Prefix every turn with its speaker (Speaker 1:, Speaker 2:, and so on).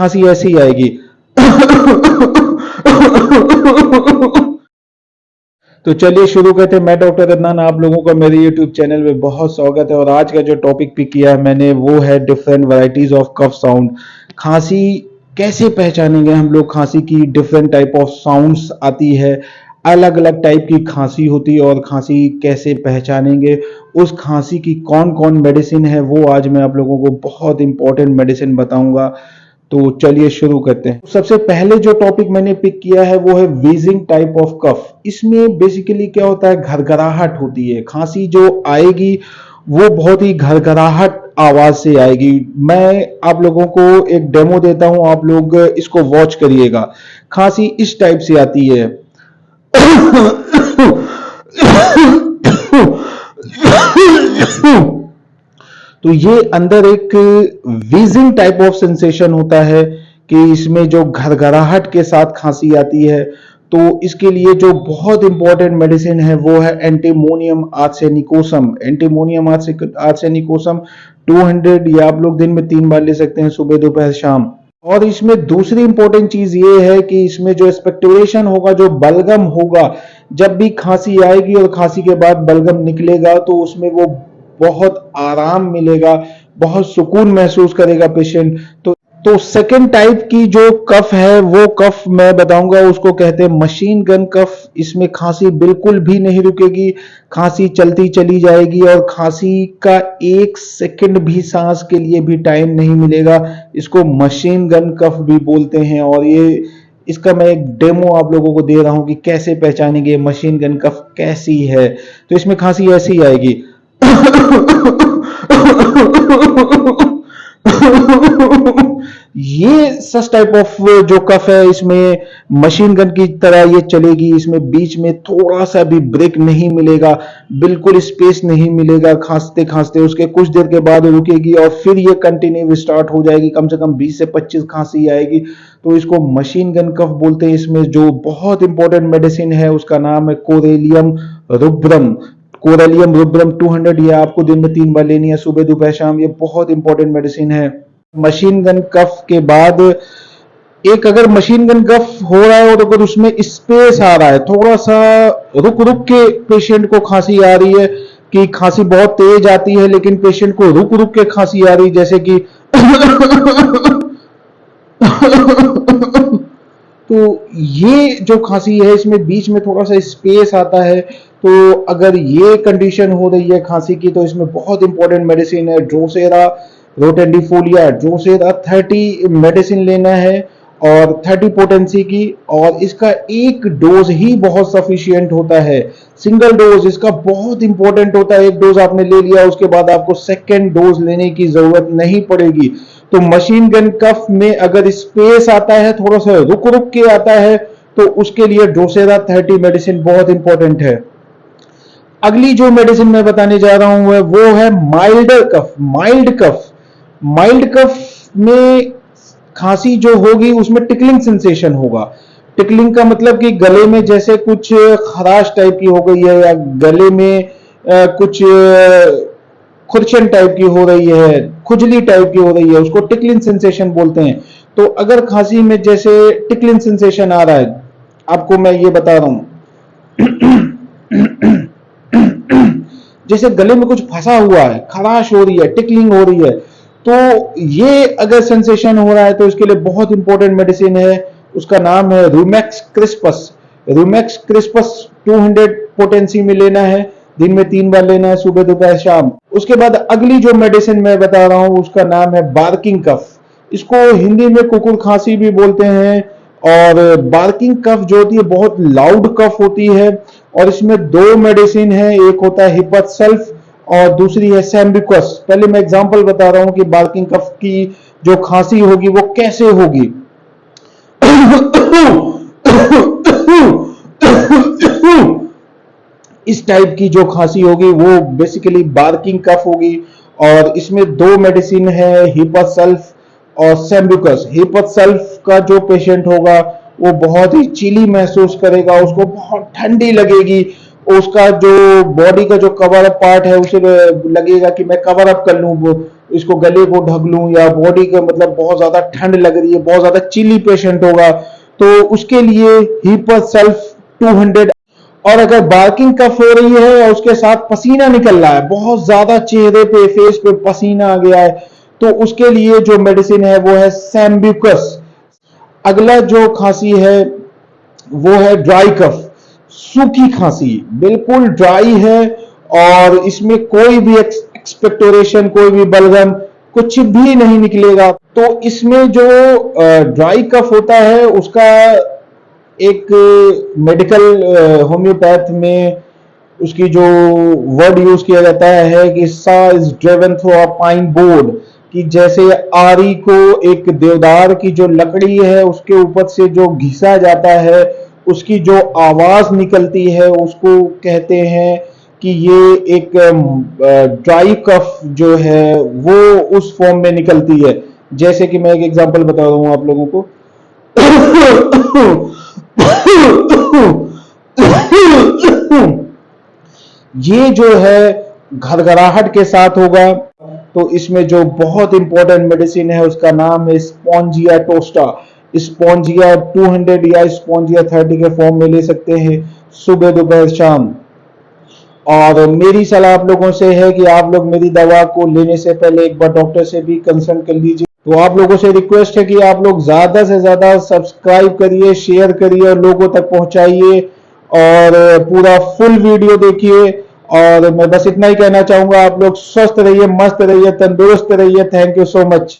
Speaker 1: खांसी ऐसी ही आएगी। तो चलिए शुरू करते हैं। मैं डॉक्टर अदनान, आप लोगों का मेरे यूट्यूब चैनल में बहुत स्वागत है। और आज का जो टॉपिक पिक किया है मैंने वो है different varieties of cough sound. खांसी कैसे पहचानेंगे हम लोग? खांसी की डिफरेंट टाइप ऑफ साउंड्स आती है, अलग अलग टाइप की खांसी होती है, और खांसी कैसे पहचानेंगे, उस खांसी की कौन कौन मेडिसिन है, वो आज मैं आप लोगों को बहुत इंपॉर्टेंट मेडिसिन बताऊंगा। तो चलिए शुरू करते हैं। सबसे पहले जो टॉपिक मैंने पिक किया है वो है वीजिंग टाइप ऑफ कफ। इसमें बेसिकली क्या होता है, घरघराहट होती है। खांसी जो आएगी वो बहुत ही घरघराहट आवाज से आएगी। मैं आप लोगों को एक डेमो देता हूं, आप लोग इसको वॉच करिएगा। खांसी इस टाइप से आती है। तो ये अंदर एक वीजिंग टाइप ऑफ सेंसेशन होता है कि इसमें जो घरघराहट के साथ खांसी आती है। तो इसके लिए जो बहुत इंपॉर्टेंट मेडिसिन है वो है एंटीमोनियम आर्सेनिकोसम। एंटीमोनियम आर्सेनिकोसम 200, या आप लोग दिन में 3 बार ले सकते हैं, सुबह दोपहर शाम। और इसमें दूसरी इंपॉर्टेंट चीज ये है कि इसमें जो एक्सपेक्टोरेशन होगा, जो बलगम होगा, जब भी खांसी आएगी और खांसी के बाद बलगम निकलेगा तो उसमें वो बहुत आराम मिलेगा, बहुत सुकून महसूस करेगा पेशेंट। तो सेकेंड टाइप की जो कफ है वो कफ मैं बताऊंगा, उसको कहते हैं मशीन गन कफ। इसमें खांसी बिल्कुल भी नहीं रुकेगी, खांसी चलती चली जाएगी और खांसी का 1 सेकंड भी सांस के लिए भी टाइम नहीं मिलेगा। इसको मशीन गन कफ भी बोलते हैं। और ये इसका मैं एक डेमो आप लोगों को दे रहा हूं कि कैसे पहचानेंगे मशीन गन कफ कैसी है। तो इसमें खांसी ऐसी ही आएगी। ये सच टाइप ऑफ जो कफ है, इसमें मशीन गन की तरह ये चलेगी। इसमें बीच में थोड़ा सा भी ब्रेक नहीं मिलेगा, बिल्कुल स्पेस नहीं मिलेगा। खांसते खांसते उसके कुछ देर के बाद रुकेगी और फिर ये कंटिन्यू स्टार्ट हो जाएगी। कम से कम 20 से 25 खांसी आएगी। तो इसको मशीन गन कफ बोलते हैं। इसमें जो बहुत इंपॉर्टेंट मेडिसिन है उसका नाम है कोरेलियम रुब्रम। कोरेलियम रुब्रम 200, ये आपको दिन में 3 बार लेनी है, सुबह दोपहर शाम। ये बहुत इंपॉर्टेंट मेडिसिन है। मशीन गन कफ के बाद एक, अगर मशीन गन कफ हो रहा है और अगर उसमें स्पेस आ रहा है, थोड़ा सा रुक रुक के पेशेंट को खांसी आ रही है, कि खांसी बहुत तेज आती है लेकिन पेशेंट को रुक रुक के खांसी आ रही है, जैसे कि तो ये जो खांसी है इसमें बीच में थोड़ा सा स्पेस आता है। तो अगर ये कंडीशन हो रही है खांसी की तो इसमें बहुत इंपॉर्टेंट मेडिसिन है ड्रोसेरा रोटेंडिफोलिया। ड्रोसेरा 30 मेडिसिन लेना है और 30 पोटेंसी की, और इसका एक डोज ही बहुत सफिशियंट होता है। सिंगल डोज इसका बहुत इंपॉर्टेंट होता है। एक डोज आपने ले लिया, उसके बाद आपको सेकेंड डोज लेने की जरूरत नहीं पड़ेगी। तो मशीन गन कफ में अगर स्पेस आता है, थोड़ा सा रुक रुक के आता है, तो उसके लिए ड्रोसेरा 30 मेडिसिन बहुत इंपॉर्टेंट है। अगली जो मेडिसिन मैं बताने जा रहा हूं वो है माइल्डर कफ। माइल्ड कफ में खांसी जो होगी उसमें टिकलिंग सेंसेशन होगा। टिकलिंग का मतलब कि गले में जैसे कुछ खराश टाइप की हो गई है, या गले में कुछ खुरचन टाइप की हो रही है, खुजली टाइप की हो रही है, उसको टिकलिंग सेंसेशन बोलते हैं। तो अगर खांसी में जैसे टिकलिंग सेंसेशन आ रहा है, आपको मैं ये बता रहा हूं, जैसे गले में कुछ फंसा हुआ है, खराश हो रही है, टिकलिंग हो रही है, तो ये अगर सेंसेशन हो रहा है तो इसके लिए बहुत इंपॉर्टेंट मेडिसिन है। उसका नाम है रूमेक्स क्रिस्पस। रूमेक्स क्रिस्पस 200 पोटेंसी में लेना है, दिन में 3 बार लेना है, सुबह दोपहर शाम। उसके बाद अगली जो मेडिसिन मैं बता रहा हूं उसका नाम है बार्किंग कफ। इसको हिंदी में कुकुर खांसी भी बोलते हैं। और बार्किंग कफ जो होती है बहुत लाउड कफ होती है, और इसमें 2 मेडिसिन है। एक होता है हिपतसल्फ और दूसरी है सैम्बिकस। पहले मैं एग्जांपल बता रहा हूं कि बार्किंग कफ की जो खांसी होगी वो कैसे होगी। इस टाइप की जो खांसी होगी वो बेसिकली बार्किंग कफ होगी। और इसमें 2 मेडिसिन है, हिपतसल्फ और सैम्बिकस। हिपतसल्फ का जो पेशेंट होगा वो बहुत ही चिली महसूस करेगा, उसको बहुत ठंडी लगेगी, उसका जो बॉडी का जो कवर अप पार्ट है उसे लगेगा कि मैं कवर अप कर लूं, इसको गले को ढक लूं, या बॉडी का मतलब बहुत ज्यादा ठंड लग रही है, बहुत ज्यादा चिली पेशेंट होगा, तो उसके लिए हीपर सेल्फ 200। और अगर बार्किंग कफ हो रही है और उसके साथ पसीना निकल रहा है, बहुत ज्यादा चेहरे पे फेस पे पसीना आ गया है, तो उसके लिए जो मेडिसिन है वो है सैम्ब्यूकस। अगला जो खांसी है वो है ड्राई कफ, सूखी खांसी, बिल्कुल ड्राई है और इसमें कोई भी एक्सपेक्टोरेशन, कोई भी बलगम, कुछ भी नहीं निकलेगा। तो इसमें जो ड्राई कफ होता है उसका एक मेडिकल होम्योपैथ में उसकी जो वर्ड यूज किया जाता है कि सा is driven through a pine board, कि जैसे आरी को एक देवदार की जो लकड़ी है उसके ऊपर से जो घिसा जाता है, उसकी जो आवाज निकलती है उसको कहते हैं कि ये एक ड्राई कफ जो है वो उस फॉर्म में निकलती है। जैसे कि मैं एक एग्जांपल बता रहा हूं आप लोगों को। ये जो है घरघराहट के साथ होगा, तो इसमें जो बहुत इंपॉर्टेंट मेडिसिन है उसका नाम है स्पॉन्जिया टोस्टा। स्पॉन्जिया 200 या स्पॉन्जिया 30 के फॉर्म में ले सकते हैं, सुबह दोपहर शाम। और मेरी सलाह आप लोगों से है कि आप लोग मेरी दवा को लेने से पहले एक बार डॉक्टर से भी कंसल्ट कर लीजिए। तो आप लोगों से रिक्वेस्ट है कि आप लोग ज्यादा से ज्यादा सब्सक्राइब करिए, शेयर करिए और लोगों तक पहुंचाइए, और पूरा फुल वीडियो देखिए। और मैं बस इतना ही कहना चाहूंगा, आप लोग स्वस्थ रहिए, मस्त रहिए, तंदुरुस्त रहिए। Thank you so much.